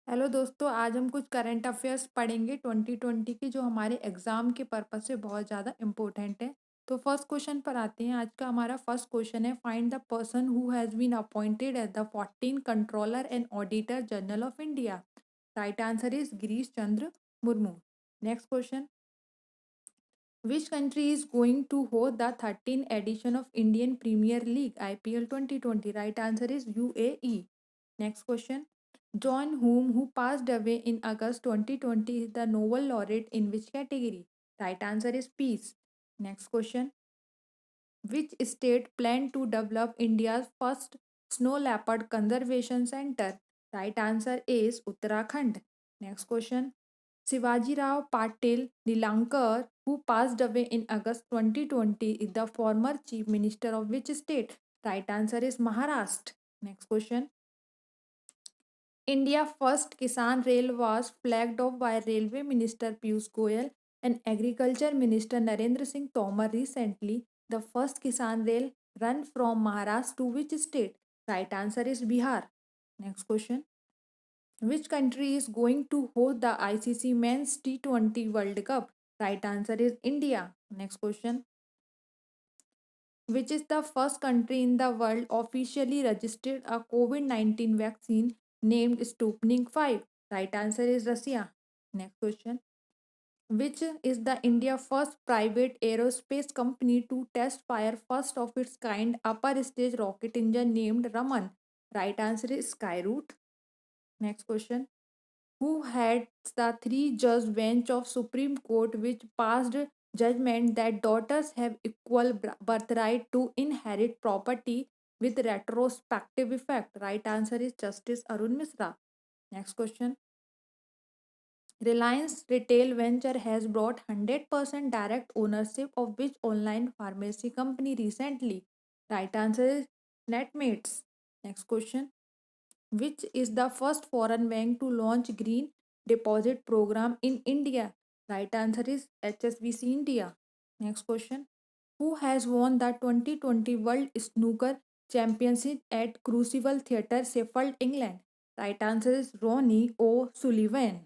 Hello दोस्तों, आज हम कुछ करंट अफेयर्स पढ़ेंगे 2020 की, जो हमारे एग्जाम के पर्पस से बहुत ज़्यादा इम्पोर्टेंट है। तो फर्स्ट क्वेश्चन पर आते हैं। आज का हमारा फर्स्ट क्वेश्चन है, find the person who has been appointed as the 14 controller and auditor general of India. Right answer is Girish Chandra Murmu. Next question, which country is going to host the 13th edition of Indian Premier League IPL 2020? Right answer is UAE. Next question. John Hume, who passed away in August 2020, is the Nobel laureate in which category? Right answer is peace. Next question. Which state planned to develop India's first snow leopard conservation center? Right answer is Uttarakhand. Next question. Shivaji Rao Patil Nilankar, who passed away in August 2020, is the former Chief Minister of which state? Right answer is Maharashtra. Next question. India first Kisan Rail was flagged off by Railway Minister Piyush Goyal and Agriculture Minister Narendra Singh Tomar recently. The first Kisan Rail run from Maharashtra to which state? Right answer is Bihar. Next question. Which country is going to host the ICC Men's T20 World Cup? Right answer is India. Next question. Which is the first country in the world officially registered a COVID-19 vaccine named Sputnik 5? Right answer is Russia. Next question. Which is the India first private aerospace company to test fire first of its kind upper stage rocket engine named Raman? Right answer is Skyroot. Next question. Who heads the three-judge bench of Supreme Court which passed judgment that daughters have equal birthright to inherit property with retrospective effect? Right answer is Justice Arun Misra. Next question. Reliance Retail Venture has brought 100% direct ownership of which online pharmacy company recently? Right answer is Netmates. Next question. Which is the first foreign bank to launch green deposit program in India? Right answer is HSBC India. Next question. Who has won the 2020 World Snooker Championship at Crucible Theatre, Sheffield, England? Right answer is Ronnie O'Sullivan.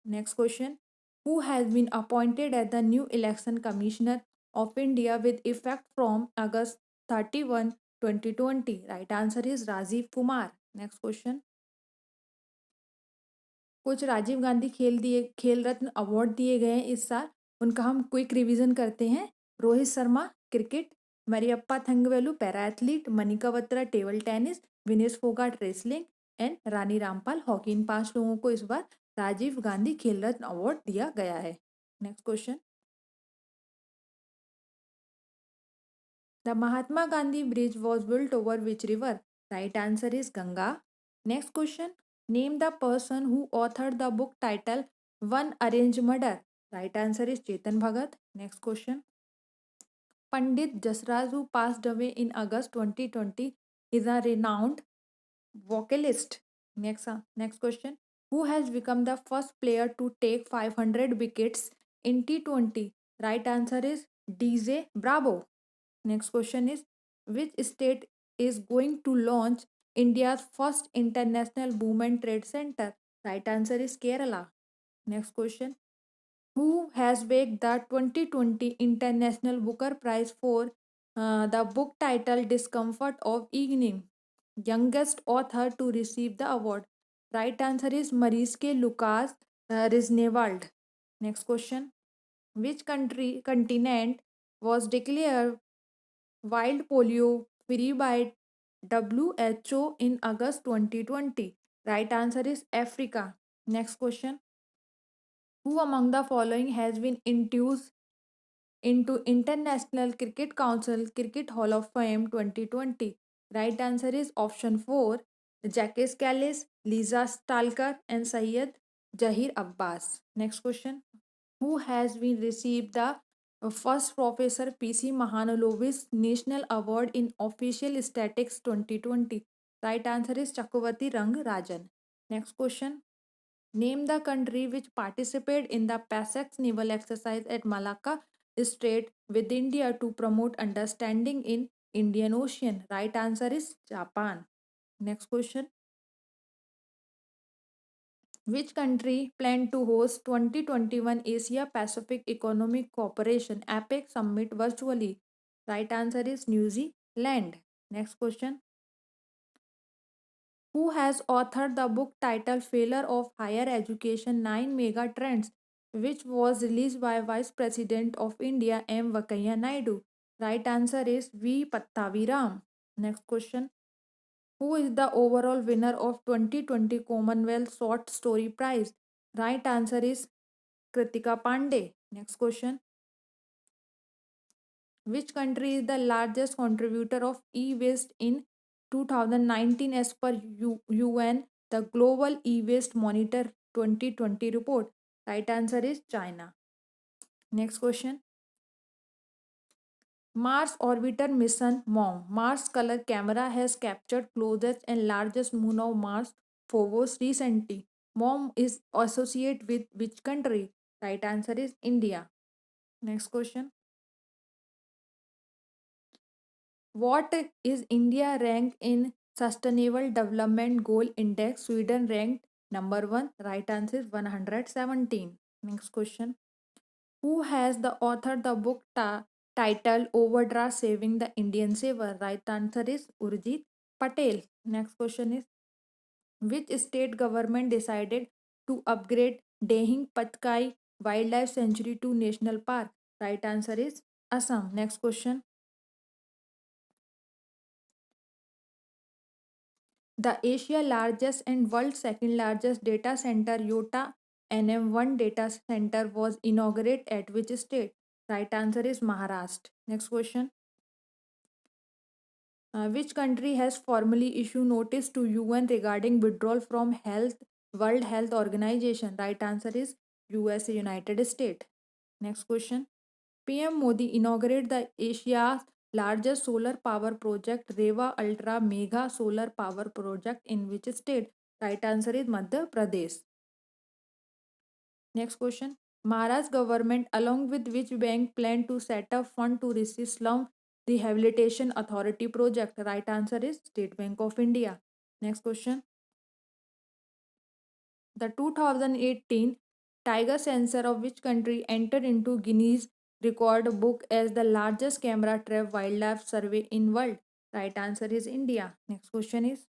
Next question. Who has been appointed as the new election commissioner of India with effect from August 31, 2020? Right answer is Rajiv Kumar. Next question. कुछ राजीव गांधी खेल रत्न award दिए गए हैं इस साल। उनका हम quick revision करते हैं। Rohit Sharma cricket, Mariyappan Thangavelu para athlete, Manika Batra table tennis, Vinesh Phogat wrestling and Rani Rampal hockey. इन 5 लोगों को इस बार राजीव गांधी खेल रत्न अवार्ड दिया गया है। Next question. The Mahatma Gandhi bridge was built over which river? Right answer is Ganga. Next question. Name the person who authored the book title one arrange murder? Right answer is Chetan Bhagat. Next question. Pandit Jasraj, who passed away in August 2020, is a renowned vocalist. Next question. Who has become the first player to take 500 wickets in T20? Right answer is DJ Bravo. Next question is, which state is going to launch India's first international women trade center? Right answer is Kerala. Next question. Who has bagged the 2020 International Booker Prize for the book title Discomfort of Evening? Youngest author to receive the award. Right answer is Mariske Lucas Risnewald. Next question. Which continent was declared wild polio free by WHO in August 2020? Right answer is Africa. Next question. Who among the following has been induced into International Cricket Council Cricket Hall of Fame 2020? Right answer is option 4. Jacques Kallis, Lisa Stalker and Syed Jahir Abbas. Next question. Who has been received the first Professor P.C. Mahalanobis National Award in Official Statistics 2020? Right answer is Chakravarti Rang Rajan. Next question. Name the country which participated in the PASEX naval exercise at Malacca Strait with India to promote understanding in Indian Ocean. Right answer is Japan. Next question. Which country planned to host 2021 Asia Pacific Economic Cooperation APEC summit virtually? Right answer is New Zealand. Next question. Who has authored the book titled Failure of Higher Education 9 Mega Trends, which was released by Vice President of India M. Venkaiah Naidu? Right answer is V. Pattaviram. Next question. Who is the overall winner of 2020 Commonwealth Short Story Prize? Right answer is Kritika Pandey. Next question. Which country is the largest contributor of e-waste in 2019 as per UN, the Global E-Waste Monitor 2020 report? Right answer is China. Next question. Mars Orbiter Mission MOM. Mars Color Camera has captured closest and largest moon of Mars, Phobos, recently. MOM is associated with which country? Right answer is India. Next question. What is India ranked in Sustainable Development Goal Index? Sweden ranked number 1. Right answer is 117. Next question. Who has the author the book titled Overdraft Saving the Indian Saver? Right answer is Urjit Patel. Next question is which state government decided to upgrade Dehing Patkai Wildlife Sanctuary to National Park? Right answer is Assam. Next question. The Asia largest and world second largest data center Yota NM1 data center was inaugurated at which state? Right answer is Maharashtra. Next question. Which country has formally issued notice to UN regarding withdrawal from Health World Health Organization? Right answer is USA United States. Next question. PM Modi inaugurated the Asia's largest solar power project, Reva Ultra Mega Solar Power Project, in which state? Right answer is Madhya Pradesh. Next question. Maharashtra government, along with which bank, plan to set up fund to receive slum rehabilitation authority project? Right answer is State Bank of India. Next question. The 2018 Tiger sensor of which country entered into Guinness Record Book as the largest camera trap wildlife survey in world? Right answer is India. Next question is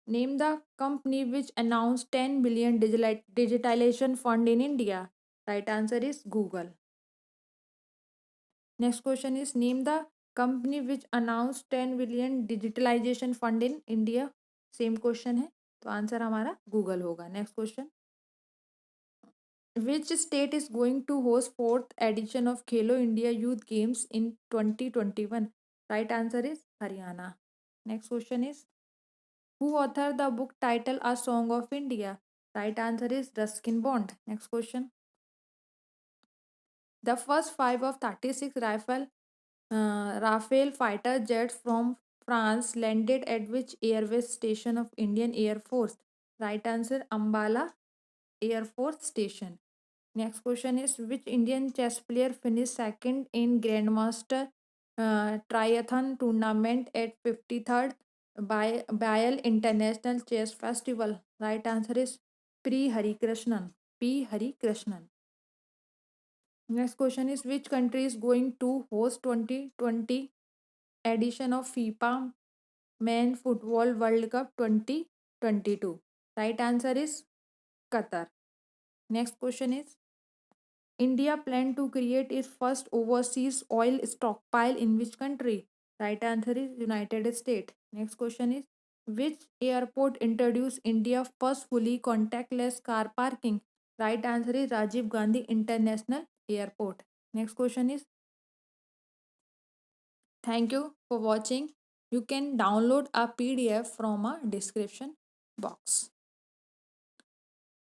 name the company which announced 10 billion digitalization fund in India. Right answer is Google. Next question is name the company which announced 10 billion digitalization fund in India. Same question है तो answer हमारा Google होगा. Next question. Which state is going to host fourth edition of Khelo India Youth Games in 2021? Right answer is Haryana. Next question is who authored the book title A Song of India? Right answer is Ruskin Bond. Next question. The first five of 36 Rafale fighter jets from France landed at which airways station of Indian Air Force? Right answer Ambala Air Force Station. Next question is which Indian chess player finished second in Grandmaster Triathlon tournament at 53rd Bail International Chess Festival? Right answer is P. Hari Krishnan. P. Hari Krishnan. Next question is which country is going to host 2020 edition of FIFA Men Football World Cup 2022? Right answer is Qatar. Next question is India plan to create its first overseas oil stockpile in which country? Right answer is United States. Next question is which airport introduced India first fully contactless car parking? Right answer is Rajiv Gandhi International Airport. Next question is thank you for watching. You can download a PDF from a description box.